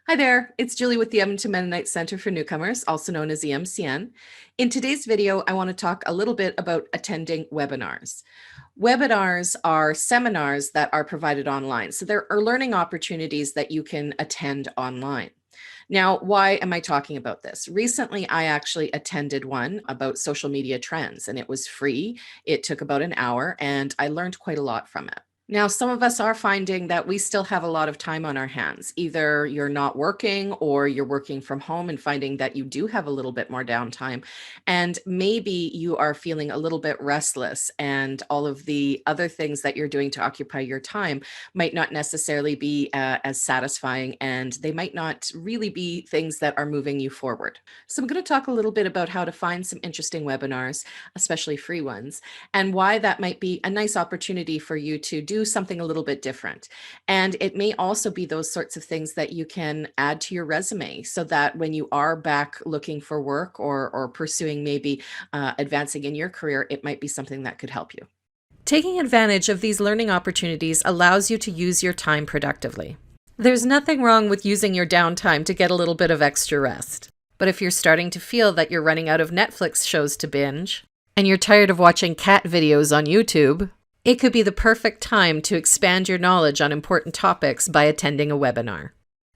Hi there, it's Julie with the Edmonton Mennonite Center for Newcomers, also known as EMCN. In today's video, I want to talk a little bit about attending webinars. Webinars are seminars that are provided online. So there are learning opportunities that you can attend online. Now, why am I talking about this? Recently, I actually attended one about social media trends, and it was free. It took about an hour, and I learned quite a lot from it. Now, some of us are finding that we still have a lot of time on our hands. Either you're not working or you're working from home and finding that you do have a little bit more downtime. And maybe you are feeling a little bit restless, and all of the other things that you're doing to occupy your time might not necessarily be as satisfying, and they might not really be things that are moving you forward. So, I'm going to talk a little bit about how to find some interesting webinars, especially free ones, and why that might be a nice opportunity for you to do something a little bit different. And it may also be those sorts of things that you can add to your resume so that when you are back looking for work or pursuing maybe advancing in your career, it might be something that could help you. Taking advantage of these learning opportunities allows you to use your time productively. There's nothing wrong with using your downtime to get a little bit of extra rest. But if you're starting to feel that you're running out of Netflix shows to binge, and you're tired of watching cat videos on YouTube, it could be the perfect time to expand your knowledge on important topics by attending a webinar.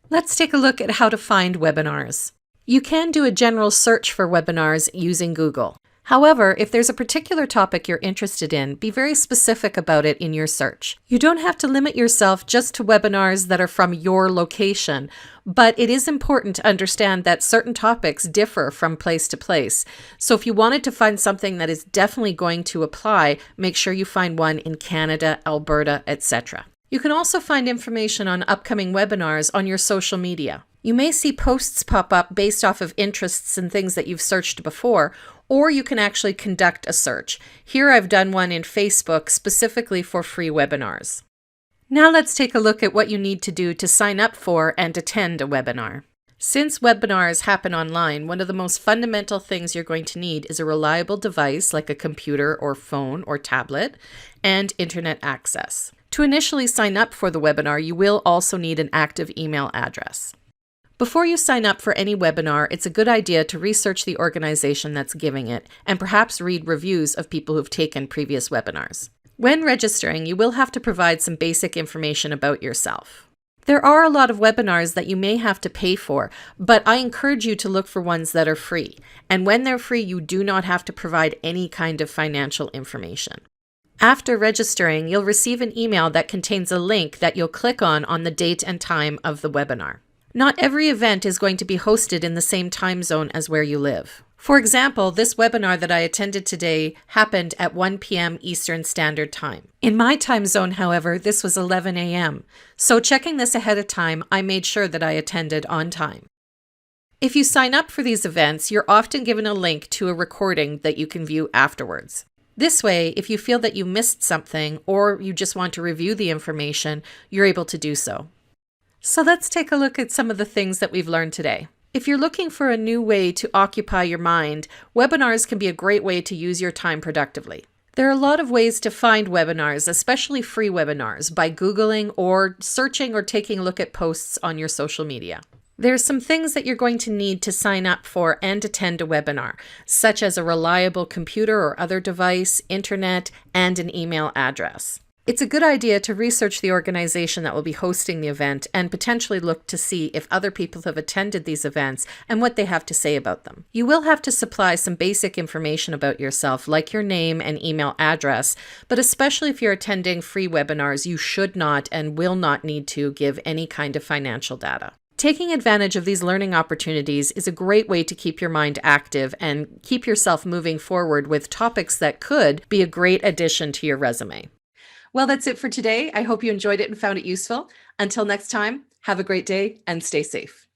Let's take a look at how to find webinars. You can do a general search for webinars using Google. However, if there's a particular topic you're interested in, be very specific about it in your search. You don't have to limit yourself just to webinars that are from your location, but it is important to understand that certain topics differ from place to place. So if you wanted to find something that is definitely going to apply, make sure you find one in Canada, Alberta, etc. You can also find information on upcoming webinars on your social media. You may see posts pop up based off of interests and things that you've searched before, or you can actually conduct a search. Here I've done one in Facebook specifically for free webinars. Now let's take a look at what you need to do to sign up for and attend a webinar. Since webinars happen online, one of the most fundamental things you're going to need is a reliable device like a computer or phone or tablet, and internet access. To initially sign up for the webinar, you will also need an active email address. Before you sign up for any webinar, it's a good idea to research the organization that's giving it and perhaps read reviews of people who've taken previous webinars. When registering, you will have to provide some basic information about yourself. There are a lot of webinars that you may have to pay for, but I encourage you to look for ones that are free. And when they're free, you do not have to provide any kind of financial information. After registering, you'll receive an email that contains a link that you'll click on the date and time of the webinar. Not every event is going to be hosted in the same time zone as where you live. For example, this webinar that I attended today happened at 1 p.m. Eastern Standard Time. In my time zone, however, this was 11 a.m. So checking this ahead of time, I made sure that I attended on time. If you sign up for these events, you're often given a link to a recording that you can view afterwards. This way, if you feel that you missed something or you just want to review the information, you're able to do so. So let's take a look at some of the things that we've learned today. If you're looking for a new way to occupy your mind, webinars can be a great way to use your time productively. There are a lot of ways to find webinars, especially free webinars, by Googling or searching or taking a look at posts on your social media. There are some things that you're going to need to sign up for and attend a webinar, such as a reliable computer or other device, internet, and an email address. It's a good idea to research the organization that will be hosting the event and potentially look to see if other people have attended these events and what they have to say about them. You will have to supply some basic information about yourself, like your name and email address, but especially if you're attending free webinars, you should not and will not need to give any kind of financial data. Taking advantage of these learning opportunities is a great way to keep your mind active and keep yourself moving forward with topics that could be a great addition to your resume. Well, that's it for today. I hope you enjoyed it and found it useful. Until next time, have a great day and stay safe.